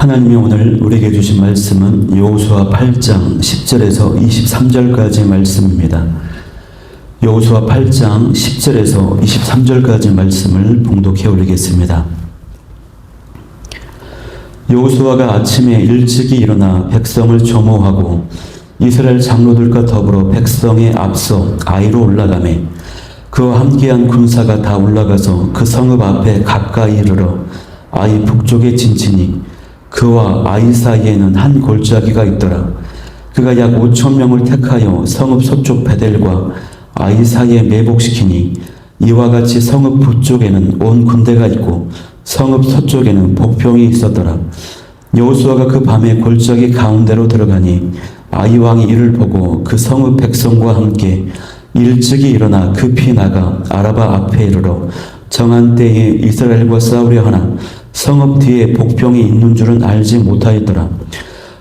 하나님이 오늘 우리에게 주신 말씀은 여호수아 8장 10절에서 23절까지의 말씀입니다. 여호수아 8장 10절에서 23절까지의 말씀을 봉독해 올리겠습니다. 여호수아가 아침에 일찍이 일어나 백성을 조모하고 이스라엘 장로들과 더불어 백성에 앞서 아이로 올라가매 그와 함께한 군사가 다 올라가서 그 성읍 앞에 가까이 이르러 아이 북쪽에 진치니 그와 아이 사이에는 한 골짜기가 있더라. 그가 약 5,000명을 택하여 성읍 서쪽 베델과 아이 사이에 매복시키니 이와 같이 성읍 북쪽에는 온 군대가 있고 성읍 서쪽에는 복병이 있었더라. 여호수아가 그 밤에 골짜기 가운데로 들어가니 아이 왕이 이를 보고 그 성읍 백성과 함께 일찍이 일어나 급히 나가 아라바 앞에 이르러 정한 때에 이스라엘과 싸우려 하나 성읍 뒤에 복병이 있는 줄은 알지 못하였더라.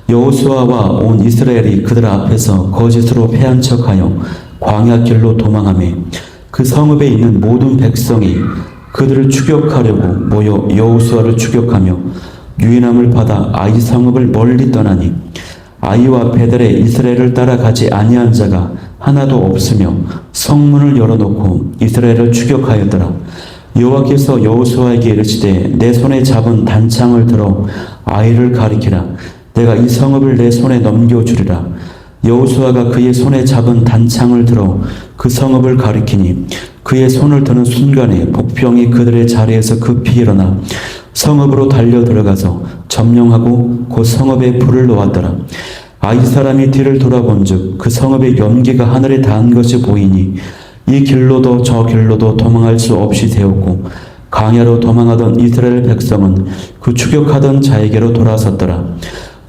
여호수아와 온 이스라엘이 그들 앞에서 거짓으로 패한 척하여 광야 길로 도망하며 그 성읍에 있는 모든 백성이 그들을 추격하려고 모여 여호수아를 추격하며 유인함을 받아 아이 성읍을 멀리 떠나니 아이와 베델에 이스라엘을 따라가지 아니한 자가 하나도 없으며 성문을 열어놓고 이스라엘을 추격하였더라. 여호와께서 여호수아에게 이르시되 내 손에 잡은 단창을 들어 아이를 가리키라. 내가 이 성읍을 내 손에 넘겨주리라. 여호수아가 그의 손에 잡은 단창을 들어 그 성읍을 가리키니 그의 손을 드는 순간에 복병이 그들의 자리에서 급히 일어나 성읍으로 달려 들어가서 점령하고 곧 성읍에 불을 놓았더라. 아이 사람이 뒤를 돌아본즉 그 성읍의 연기가 하늘에 닿은 것이 보이니 이 길로도 저 길로도 도망할 수 없이 되었고 광야로 도망하던 이스라엘 백성은 그 추격하던 자에게로 돌아섰더라.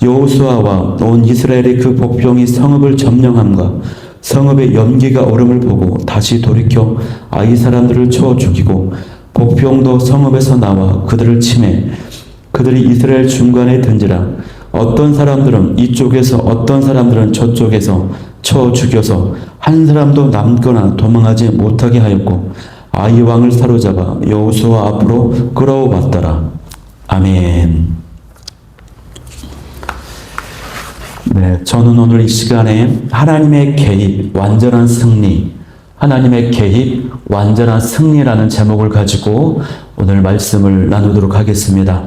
여호수아와 온 이스라엘의 그 복병이 성읍을 점령함과 성읍의 연기가 오름을 보고 다시 돌이켜 아이 사람들을 쳐 죽이고 복병도 성읍에서 나와 그들을 치매 그들이 이스라엘 중간에 든지라. 어떤 사람들은 이쪽에서 어떤 사람들은 저쪽에서 쳐 죽여서 한 사람도 남거나 도망하지 못하게 하였고 아이 왕을 사로잡아 여호수아 앞으로 끌어왔더라. 아멘. 네, 저는 오늘 이 시간에 하나님의 개입, 완전한 승리, 하나님의 개입, 완전한 승리라는 제목을 가지고 오늘 말씀을 나누도록 하겠습니다.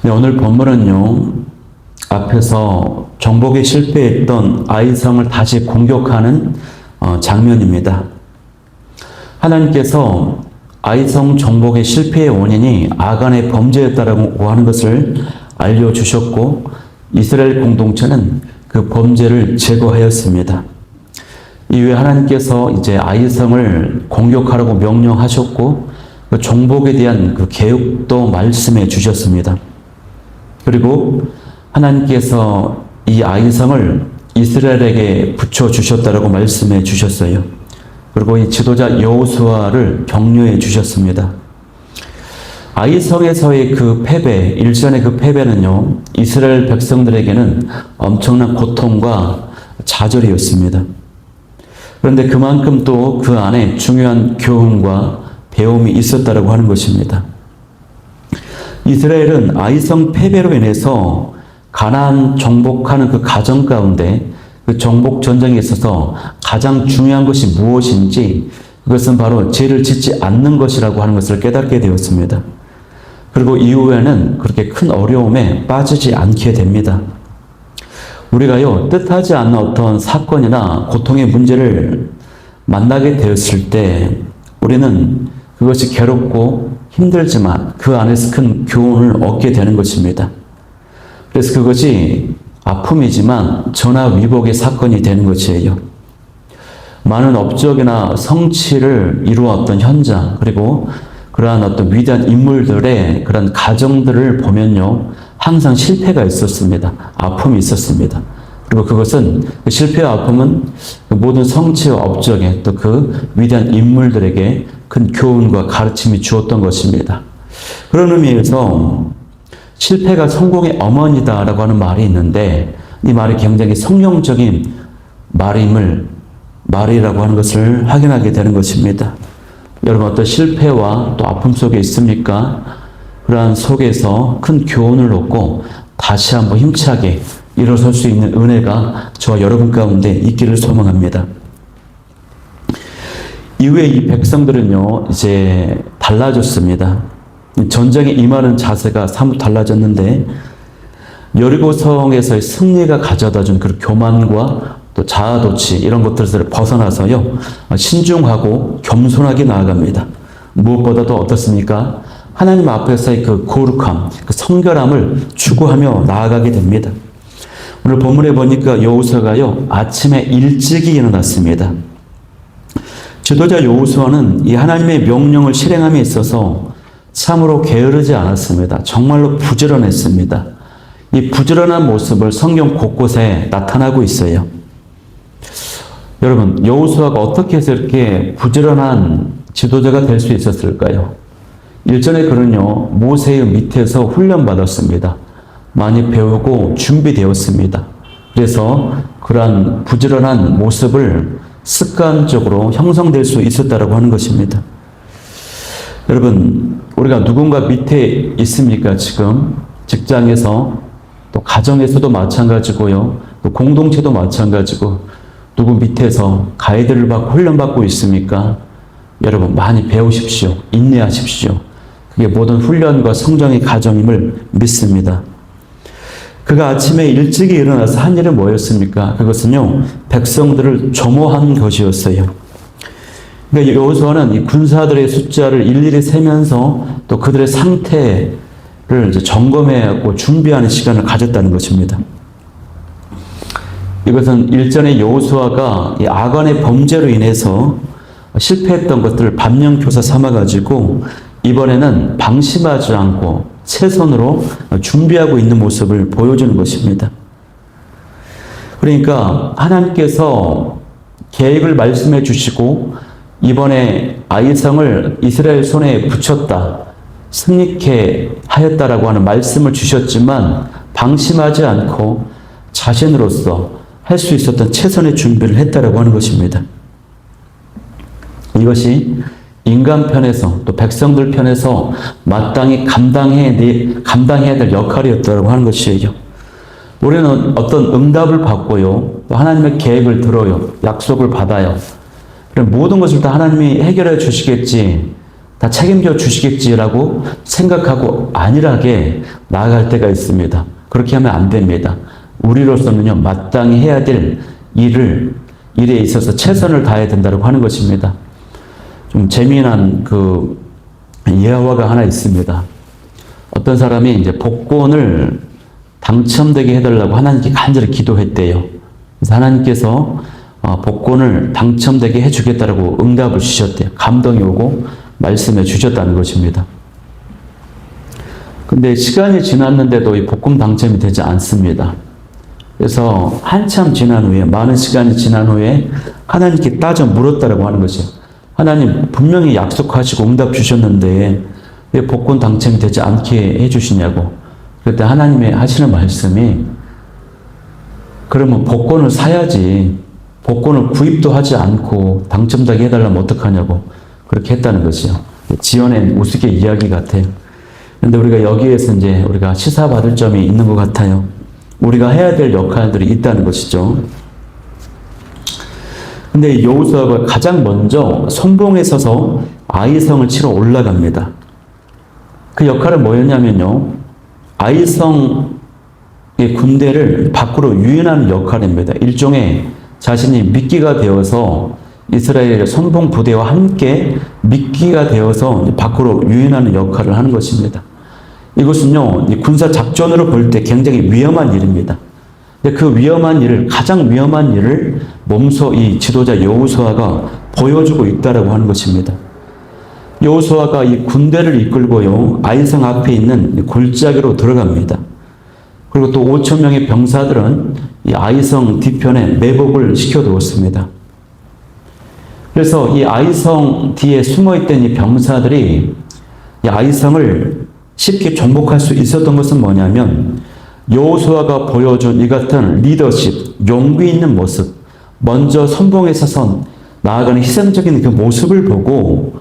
네, 오늘 본문은요, 앞에서 정복에 실패했던 아이성을 다시 공격하는 장면입니다. 하나님께서 아이성 정복의 실패의 원인이 아간의 범죄였다라고 하는 것을 알려주셨고 이스라엘 공동체는 그 범죄를 제거하였습니다. 이후에 하나님께서 이제 아이성을 공격하라고 명령하셨고 그 정복에 대한 그 계획도 말씀해 주셨습니다. 그리고 하나님께서 이 아이성을 이스라엘에게 붙여주셨다라고 말씀해 주셨어요. 그리고 이 지도자 여호수아를 격려해 주셨습니다. 아이성에서의 그 패배, 일전의 그 패배는요, 이스라엘 백성들에게는 엄청난 고통과 좌절이었습니다. 그런데 그만큼 또 그 안에 중요한 교훈과 배움이 있었다라고 하는 것입니다. 이스라엘은 아이성 패배로 인해서 가나안 정복하는 그 과정 가운데 그 정복 전쟁에 있어서 가장 중요한 것이 무엇인지 그것은 바로 죄를 짓지 않는 것이라고 하는 것을 깨닫게 되었습니다. 그리고 이후에는 그렇게 큰 어려움에 빠지지 않게 됩니다. 우리가요, 뜻하지 않는 어떤 사건이나 고통의 문제를 만나게 되었을 때 우리는 그것이 괴롭고 힘들지만 그 안에서 큰 교훈을 얻게 되는 것입니다. 그래서 그것이 아픔이지만 전화위복의 사건이 되는 것이에요. 많은 업적이나 성취를 이루었던 현장, 그리고 그러한 어떤 위대한 인물들의 그런 가정들을 보면요, 항상 실패가 있었습니다. 아픔이 있었습니다. 그리고 그것은 그 실패와 아픔은 그 모든 성취와 업적에 또 그 위대한 인물들에게 큰 교훈과 가르침이 주었던 것입니다. 그런 의미에서 실패가 성공의 어머니다라고 하는 말이 있는데 이 말이 굉장히 성경적인 말이라고 하는 것을 확인하게 되는 것입니다. 여러분 어떤 실패와 또 아픔 속에 있습니까? 그러한 속에서 큰 교훈을 얻고 다시 한번 힘차게 일어설 수 있는 은혜가 저와 여러분 가운데 있기를 소망합니다. 이후에 이 백성들은요, 이제 달라졌습니다. 전쟁에 임하는 자세가 사뭇 달라졌는데, 여리고성에서의 승리가 가져다 준 그 교만과 또 자아도취 이런 것들을 벗어나서요, 신중하고 겸손하게 나아갑니다. 무엇보다도 어떻습니까? 하나님 앞에서의 그 거룩함, 그 성결함을 추구하며 나아가게 됩니다. 오늘 본문에 보니까 여호수아가요, 아침에 일찍이 일어났습니다. 지도자 여호수아는 이 하나님의 명령을 실행함에 있어서 참으로 게으르지 않았습니다. 정말로 부지런했습니다. 이 부지런한 모습을 성경 곳곳에 나타나고 있어요. 여러분, 여호수아가 어떻게 해서 이렇게 부지런한 지도자가 될 수 있었을까요? 일전에 그는요, 모세의 밑에서 훈련받았습니다. 많이 배우고 준비되었습니다. 그래서 그러한 부지런한 모습을 습관적으로 형성될 수 있었다라고 하는 것입니다. 여러분, 우리가 누군가 밑에 있습니까? 지금 직장에서, 또 가정에서도 마찬가지고요, 또 공동체도 마찬가지고, 누구 밑에서 가이드를 받고 훈련받고 있습니까? 여러분, 많이 배우십시오. 인내하십시오. 그게 모든 훈련과 성장의 과정임을 믿습니다. 그가 아침에 일찍이 일어나서 한 일은 뭐였습니까? 그것은요, 백성들을 조모한 것이었어요. 그러니까 여호수아는 이 군사들의 숫자를 일일이 세면서 또 그들의 상태를 이제 점검해하고 준비하는 시간을 가졌다는 것입니다. 이것은 일전에 여호수아가 이 아간의 범죄로 인해서 실패했던 것들을 반면교사 삼아가지고 이번에는 방심하지 않고 최선으로 준비하고 있는 모습을 보여주는 것입니다. 그러니까 하나님께서 계획을 말씀해 주시고 이번에 아이성을 이스라엘 손에 붙였다, 승리케 하였다라고 하는 말씀을 주셨지만 방심하지 않고 자신으로서 할 수 있었던 최선의 준비를 했다라고 하는 것입니다. 이것이 인간 편에서 또 백성들 편에서 마땅히 감당해야 될 역할이었다고 하는 것이에요. 우리는 어떤 응답을 받고요, 또 하나님의 계획을 들어요, 약속을 받아요. 그럼 모든 것을 다 하나님이 해결해 주시겠지, 다 책임져 주시겠지라고 생각하고 안일하게 나아갈 때가 있습니다. 그렇게 하면 안 됩니다. 우리로서는요, 마땅히 해야 될 일에 있어서 최선을 다해야 된다고 하는 것입니다. 좀 재미난 그 예화가 하나 있습니다. 어떤 사람이 이제 복권을 당첨되게 해달라고 하나님께 간절히 기도했대요. 그래서 하나님께서 복권을 당첨되게 해주겠다라고 응답을 주셨대요. 감동이 오고 말씀해 주셨다는 것입니다. 근데 시간이 지났는데도 이 복권 당첨이 되지 않습니다. 그래서 한참 지난 후에, 많은 시간이 지난 후에 하나님께 따져 물었다라고 하는 것이에요. 하나님 분명히 약속하시고 응답 주셨는데 왜 복권 당첨이 되지 않게 해주시냐고. 그때 하나님의 하시는 말씀이, 그러면 복권을 사야지, 복권을 구입도 하지 않고 당첨되게 해달라면 어떡하냐고 그렇게 했다는 것이요. 지어낸 우스개 이야기 같아요. 그런데 우리가 여기에서 이제 우리가 시사받을 점이 있는 것 같아요. 우리가 해야 될 역할들이 있다는 것이죠. 근데 여호수아가 가장 먼저 성봉에 서서 아이성을 치러 올라갑니다. 그 역할은 뭐였냐면요, 아이성의 군대를 밖으로 유인하는 역할입니다. 일종의 자신이 미끼가 되어서 이스라엘의 선봉 부대와 함께 미끼가 되어서 밖으로 유인하는 역할을 하는 것입니다. 이것은요, 군사 작전으로 볼 때 굉장히 위험한 일입니다. 근데 그 가장 위험한 일을 몸소 이 지도자 여호수아가 보여주고 있다라고 하는 것입니다. 여호수아가 이 군대를 이끌고요, 아이성 앞에 있는 골짜기로 들어갑니다. 그리고 또 5천 명의 병사들은 이 아이성 뒤편에 매복을 시켜두었습니다. 그래서 이 아이성 뒤에 숨어있던 이 병사들이 이 아이성을 쉽게 정복할 수 있었던 것은 뭐냐면, 여호수아가 보여준 이 같은 리더십, 용기 있는 모습, 먼저 선봉에 서서 나아가는 희생적인 그 모습을 보고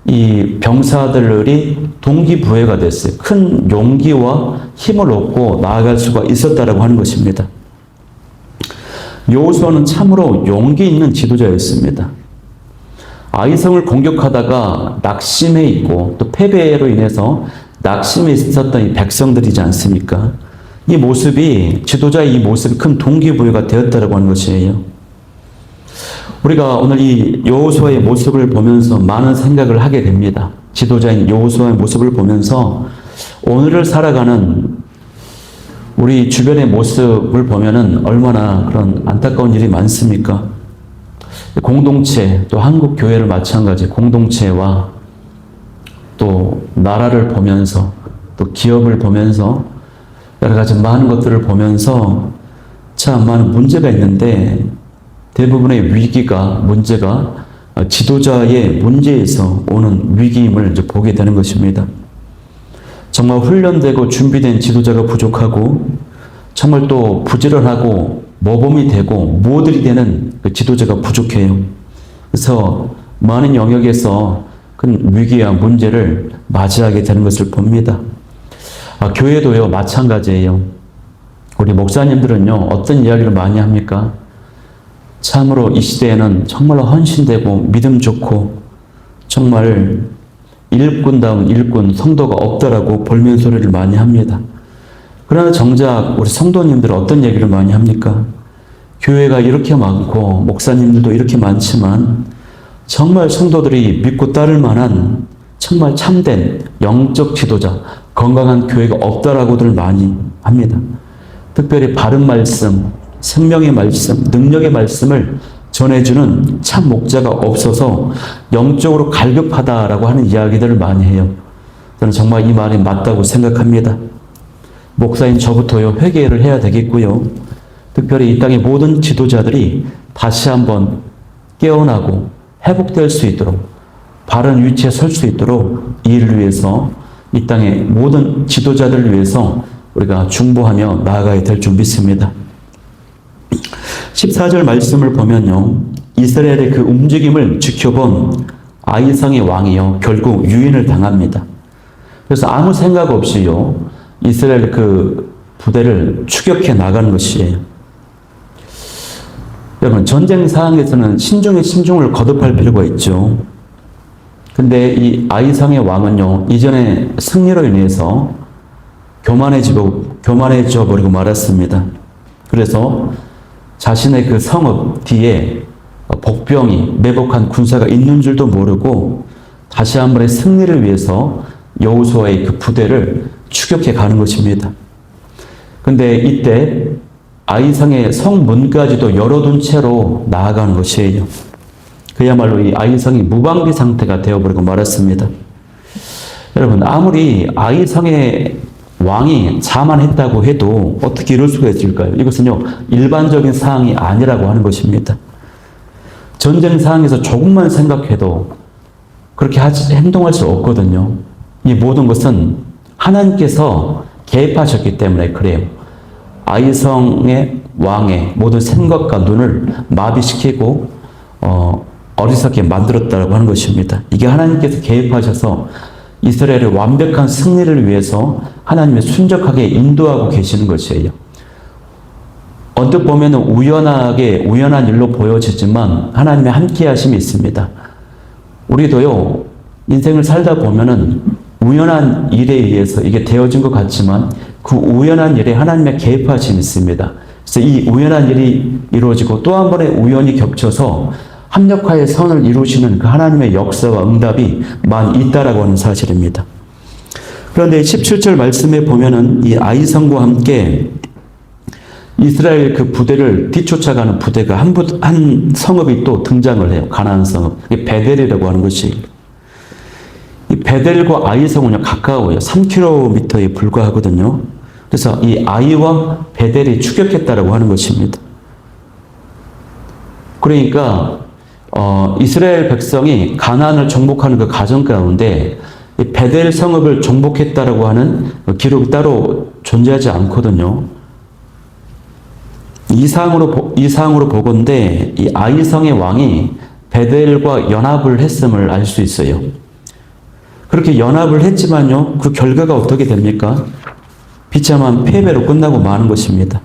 이 병사들이 동기부여가 됐어요. 큰 용기와 힘을 얻고 나아갈 수가 있었다라고 하는 것입니다. 여호수아는 참으로 용기 있는 지도자였습니다. 아이성을 공격하다가 낙심해 있고 또 패배로 인해서 낙심해 있었던 이 백성들이지 않습니까? 이 모습이 지도자의 이 모습이 큰 동기부여가 되었다라고 하는 것이에요. 우리가 오늘 이 여호수아의 모습을 보면서 많은 생각을 하게 됩니다. 지도자인 여호수아의 모습을 보면서 오늘을 살아가는 우리 주변의 모습을 보면은 얼마나 그런 안타까운 일이 많습니까? 공동체, 또 한국 교회를 마찬가지 공동체와 또 나라를 보면서 또 기업을 보면서 여러 가지 많은 것들을 보면서 참 많은 문제가 있는데 대부분의 위기가 문제가 지도자의 문제에서 오는 위기임을 이제 보게 되는 것입니다. 정말 훈련되고 준비된 지도자가 부족하고 정말 또 부지런하고 모범이 되고 모델이 되는 그 지도자가 부족해요. 그래서 많은 영역에서 큰 위기와 문제를 맞이하게 되는 것을 봅니다. 교회도요 마찬가지예요. 우리 목사님들은요 어떤 이야기를 많이 합니까? 참으로 이 시대에는 정말로 헌신되고 믿음 좋고 정말 일꾼다운 일꾼 성도가 없다라고 볼멘 소리를 많이 합니다. 그러나 정작 우리 성도님들은 어떤 얘기를 많이 합니까? 교회가 이렇게 많고 목사님들도 이렇게 많지만 정말 성도들이 믿고 따를 만한 정말 참된 영적 지도자, 건강한 교회가 없다라고들 많이 합니다. 특별히 바른 말씀, 생명의 말씀, 능력의 말씀을 전해주는 참 목자가 없어서 영적으로 갈급하다라고 하는 이야기들을 많이 해요. 저는 정말 이 말이 맞다고 생각합니다. 목사인 저부터요 회개를 해야 되겠고요. 특별히 이 땅의 모든 지도자들이 다시 한번 깨어나고 회복될 수 있도록 바른 위치에 설 수 있도록 이 일을 위해서 이 땅의 모든 지도자들을 위해서 우리가 중보하며 나아가야 될 줄 믿습니다. 14절 말씀을 보면요. 이스라엘의 그 움직임을 지켜본 아이성의 왕이요. 결국 유인을 당합니다. 그래서 아무 생각 없이요. 이스라엘 그 부대를 추격해 나가는 것이에요. 여러분 전쟁 상황에서는 신중에 신중을 거듭할 필요가 있죠. 근데 이 아이성의 왕은요. 이전에 승리로 인해서 교만해져 버리고 말았습니다. 그래서 자신의 그 성읍 뒤에 복병이 매복한 군사가 있는 줄도 모르고 다시 한 번의 승리를 위해서 여호수아의 그 부대를 추격해 가는 것입니다. 근데 이때 아이성의 성문까지도 열어둔 채로 나아가는 것이에요. 그야말로 이 아이성이 무방비 상태가 되어버리고 말았습니다. 여러분 아무리 아이성의 왕이 자만했다고 해도 어떻게 이럴 수가 있을까요? 이것은요 일반적인 사항이 아니라고 하는 것입니다. 전쟁 상황에서 조금만 생각해도 그렇게 행동할 수 없거든요. 이 모든 것은 하나님께서 개입하셨기 때문에 그래요. 아이성의 왕의 모든 생각과 눈을 마비시키고 어리석게 만들었다고 하는 것입니다. 이게 하나님께서 개입하셔서 이스라엘의 완벽한 승리를 위해서 하나님이 순적하게 인도하고 계시는 것이에요. 언뜻 보면 우연한 일로 보여지지만 하나님의 함께 하심이 있습니다. 우리도요, 인생을 살다 보면은 우연한 일에 의해서 이게 되어진 것 같지만 그 우연한 일에 하나님의 개입하심이 있습니다. 그래서 이 우연한 일이 이루어지고 또 한 번의 우연이 겹쳐서 합력하여 선을 이루시는 그 하나님의 역사와 응답이 많이 있다라고 하는 사실입니다. 그런데 17절 말씀에 보면은 이 아이성과 함께 이스라엘 그 부대를 뒤쫓아가는 부대가 한 성읍이 또 등장을 해요. 가나안 성읍. 이게 베델이라고 하는 것이. 이 베델과 아이성은요, 가까워요. 3km에 불과하거든요. 그래서 이 아이와 베델이 추격했다라고 하는 것입니다. 그러니까 이스라엘 백성이 가나안을 정복하는 그 과정 가운데 이 베델 성읍을 정복했다라고 하는 기록이 따로 존재하지 않거든요. 이 사항으로 보건대 이 아이성의 왕이 베델과 연합을 했음을 알 수 있어요. 그렇게 연합을 했지만요, 그 결과가 어떻게 됩니까? 비참한 패배로 끝나고 마는 것입니다.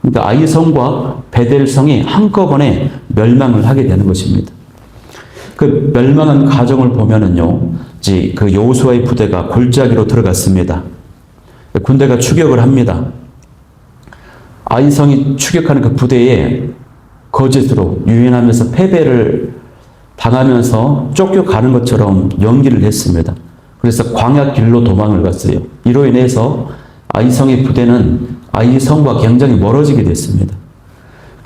그러니까 아이성과 베델성이 한꺼번에 멸망을 하게 되는 것입니다. 그 멸망한 과정을 보면은요, 이제 그 여호수아의 부대가 골짜기로 들어갔습니다. 군대가 추격을 합니다. 아이성이 추격하는 그 부대에 거짓으로 유인하면서 패배를 당하면서 쫓겨가는 것처럼 연기를 했습니다. 그래서 광야길로 도망을 갔어요. 이로 인해서 아이성의 부대는 아이성과 굉장히 멀어지게 됐습니다.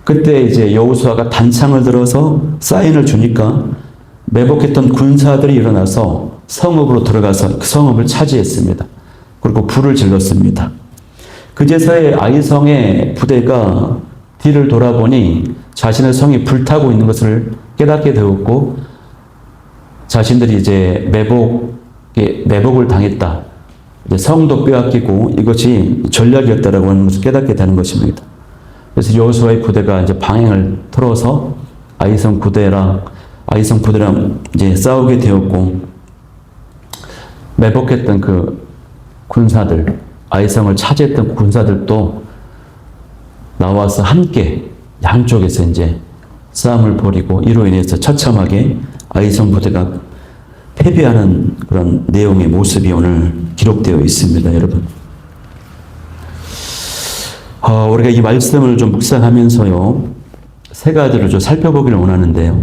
그때 이제 여호수아가 단창을 들어서 사인을 주니까 매복했던 군사들이 일어나서 성읍으로 들어가서 그 성읍을 차지했습니다. 그리고 불을 질렀습니다. 그제서야 아이성의 부대가 뒤를 돌아보니 자신의 성이 불타고 있는 것을 깨닫게 되었고, 자신들이 이제 매복을 당했다. 이제 성도 빼앗기고 이것이 전략이었다라고 하는 것을 깨닫게 되는 것입니다. 그래서 여호수아의 부대가 이제 방향을 틀어서 아이성 부대랑 이제 싸우게 되었고, 매복했던 그 군사들, 아이성을 차지했던 군사들도 나와서 함께 양쪽에서 이제 싸움을 벌이고, 이로 인해서 처참하게 아이성 부대가 패배하는 그런 내용의 모습이 오늘 기록되어 있습니다, 여러분. 우리가 이 말씀을 좀 묵상하면서요, 세 가지를 좀 살펴보기를 원하는데요.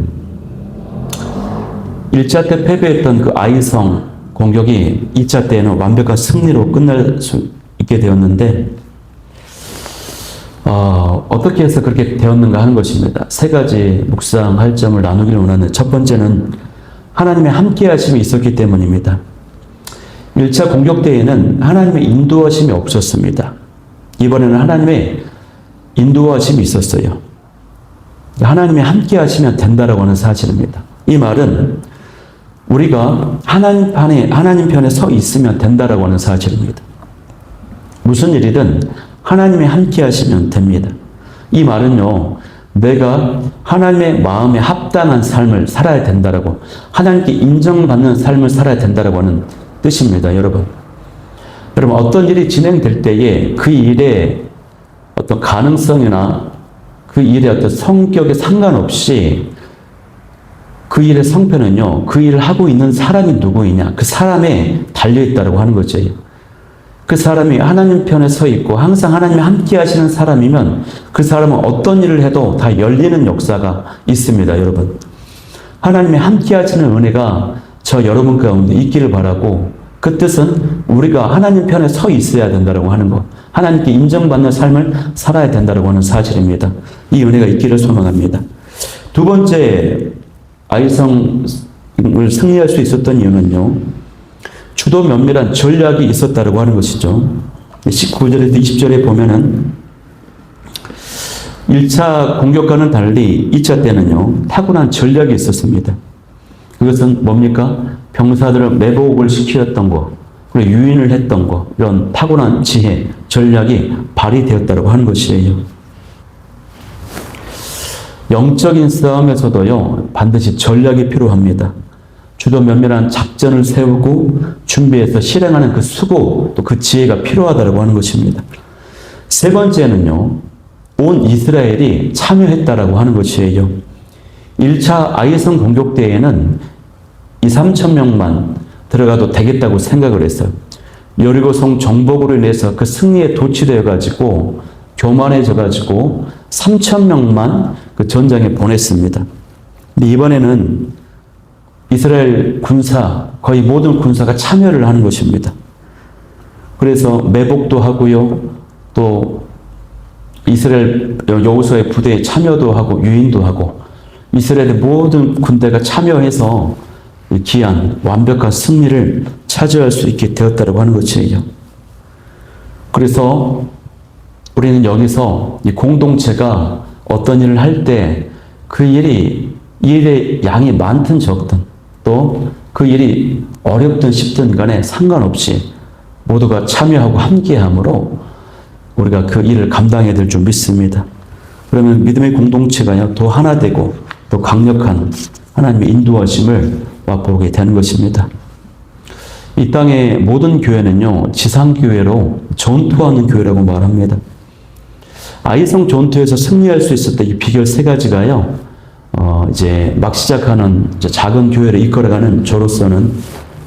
1차 때 패배했던 그 아이성 공격이 2차 때에는 완벽한 승리로 끝날 수 있게 되었는데, 어떻게 해서 그렇게 되었는가 하는 것입니다. 세 가지 묵상할 점을 나누기를 원하는, 첫 번째는 하나님의 함께 하심이 있었기 때문입니다. 1차 공격 때에는 하나님의 인도하심이 없었습니다. 이번에는 하나님의 인도하심이 있었어요. 하나님의 함께 하시면 된다라고 하는 사실입니다. 이 말은 우리가 하나님 편에 서 있으면 된다라고 하는 사실입니다. 무슨 일이든 하나님이 함께 하시면 됩니다. 이 말은요, 내가 하나님의 마음에 합당한 삶을 살아야 된다라고, 하나님께 인정받는 삶을 살아야 된다라고 하는 뜻입니다, 여러분. 여러분, 어떤 일이 진행될 때에 그 일의 어떤 가능성이나 그 일의 어떤 성격에 상관없이 그 일의 성패는요, 그 일을 하고 있는 사람이 누구이냐, 그 사람에 달려있다고 하는 거죠. 그 사람이 하나님 편에 서 있고 항상 하나님이 함께 하시는 사람이면 그 사람은 어떤 일을 해도 다 열리는 역사가 있습니다, 여러분. 하나님이 함께 하시는 은혜가 저 여러분 가운데 있기를 바라고, 그 뜻은 우리가 하나님 편에 서 있어야 된다고 하는 것, 하나님께 인정받는 삶을 살아야 된다고 하는 사실입니다. 이 은혜가 있기를 소망합니다. 두 번째, 아이성을 승리할 수 있었던 이유는요, 주도 면밀한 전략이 있었다고 하는 것이죠. 19절에서 20절에 보면은 1차 공격과는 달리 2차 때는요, 타고난 전략이 있었습니다. 그것은 뭡니까? 병사들을 매복을 시켰던 것, 그리고 유인을 했던 것, 이런 타고난 지혜, 전략이 발휘되었다고 하는 것이에요. 영적인 싸움에서도요, 반드시 전략이 필요합니다. 주도 면밀한 작전을 세우고 준비해서 실행하는 그 수고, 또 그 지혜가 필요하다고 하는 것입니다. 세 번째는요, 온 이스라엘이 참여했다라고 하는 것이에요. 1차 아이성 공격 때에는 2,3천 명만 들어가도 되겠다고 생각을 했어요. 여리고성 정복으로 인해서 그 승리에 도취되어가지고 교만해져가지고 3천 명만 그 전장에 보냈습니다. 근데 이번에는 이스라엘 군사, 거의 모든 군사가 참여를 하는 것입니다. 그래서 매복도 하고요, 또 이스라엘 여호수아의 부대에 참여도 하고 유인도 하고, 이스라엘의 모든 군대가 참여해서 귀한 완벽한 승리를 차지할 수 있게 되었다고 하는 것이에요. 그래서 우리는 여기서 이 공동체가 어떤 일을 할 때 그 일의 양이 많든 적든, 또 그 일이 어렵든 쉽든 간에 상관없이 모두가 참여하고 함께함으로 우리가 그 일을 감당해야 될 줄 믿습니다. 그러면 믿음의 공동체가 더 하나 되고 더 강력한 하나님의 인도하심을 맛보게 되는 것입니다. 이 땅의 모든 교회는요, 지상교회로 전투하는 교회라고 말합니다. 아이성 전투에서 승리할 수 있었던 이 비결 세 가지가요, 이제 막 시작하는 이제 작은 교회를 이끌어가는 저로서는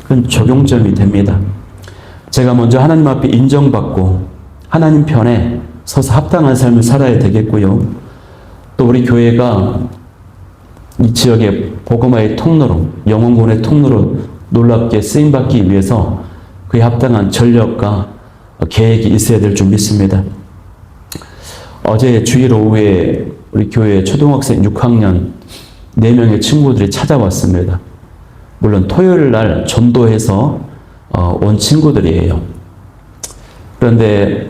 큰 적용점이 됩니다. 제가 먼저 하나님 앞에 인정받고 하나님 편에 서서 합당한 삶을 살아야 되겠고요. 또 우리 교회가 이 지역의 복음화의 통로로, 영혼구원의 통로로 놀랍게 쓰임받기 위해서 그에 합당한 전력과 계획이 있어야 될 줄 믿습니다. 어제 주일 오후에 우리 교회 초등학생 6학년 4명의 친구들이 찾아왔습니다. 물론 토요일 날 전도해서 온 친구들이에요. 그런데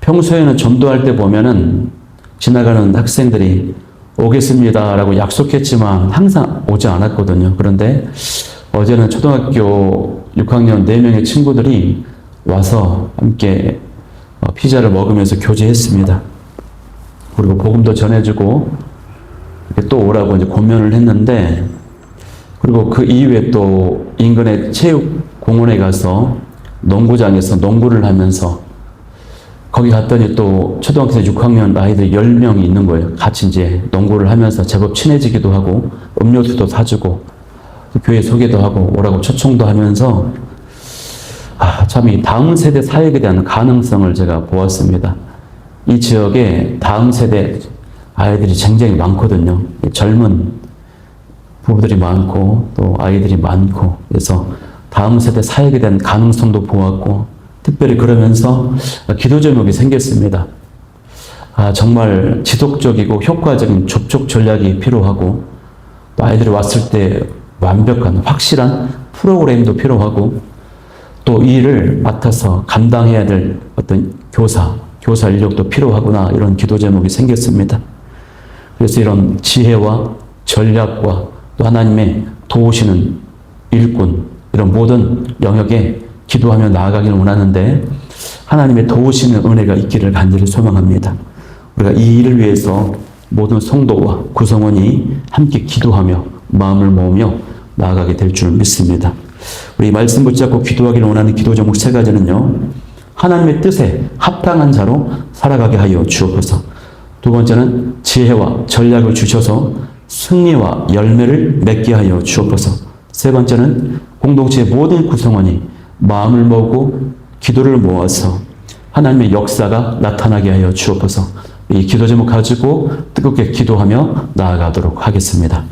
평소에는 전도할 때 보면은 지나가는 학생들이 오겠습니다 라고 약속했지만 항상 오지 않았거든요. 그런데 어제는 초등학교 6학년 4명의 친구들이 와서 함께 피자를 먹으면서 교제했습니다. 그리고 복음도 전해주고 또 오라고 이제 권면을 했는데, 그리고 그 이후에 또 인근의 체육공원에 가서 농구장에서 농구를 하면서 거기 갔더니 또 초등학생 6학년 아이들 10명이 있는 거예요. 같이 이제 농구를 하면서 제법 친해지기도 하고 음료수도 사주고 교회 소개도 하고 오라고 초청도 하면서 참 이 다음 세대 사역에 대한 가능성을 제가 보았습니다. 이 지역에 다음 세대 아이들이 굉장히 많거든요. 젊은 부부들이 많고 또 아이들이 많고, 그래서 다음 세대 사역에 대한 가능성도 보았고, 특별히 그러면서 기도 제목이 생겼습니다. 정말 지속적이고 효과적인 접촉 전략이 필요하고, 또 아이들이 왔을 때 완벽한 확실한 프로그램도 필요하고, 또 이 일을 맡아서 감당해야 될 어떤 교사 인력도 필요하구나, 이런 기도 제목이 생겼습니다. 그래서 이런 지혜와 전략과 또 하나님의 도우시는 일꾼, 이런 모든 영역에 기도하며 나아가기를 원하는데 하나님의 도우시는 은혜가 있기를 간절히 소망합니다. 우리가 이 일을 위해서 모든 성도와 구성원이 함께 기도하며 마음을 모으며 나아가게 될 줄 믿습니다. 우리 말씀 붙잡고 기도하기를 원하는 기도 제목 3가지는요. 하나님의 뜻에 합당한 자로 살아가게 하여 주옵소서. 두 번째는 지혜와 전략을 주셔서 승리와 열매를 맺게 하여 주옵소서. 세 번째는 공동체의 모든 구성원이 마음을 모으고 기도를 모아서 하나님의 역사가 나타나게 하여 주옵소서. 이 기도 제목 가지고 뜨겁게 기도하며 나아가도록 하겠습니다.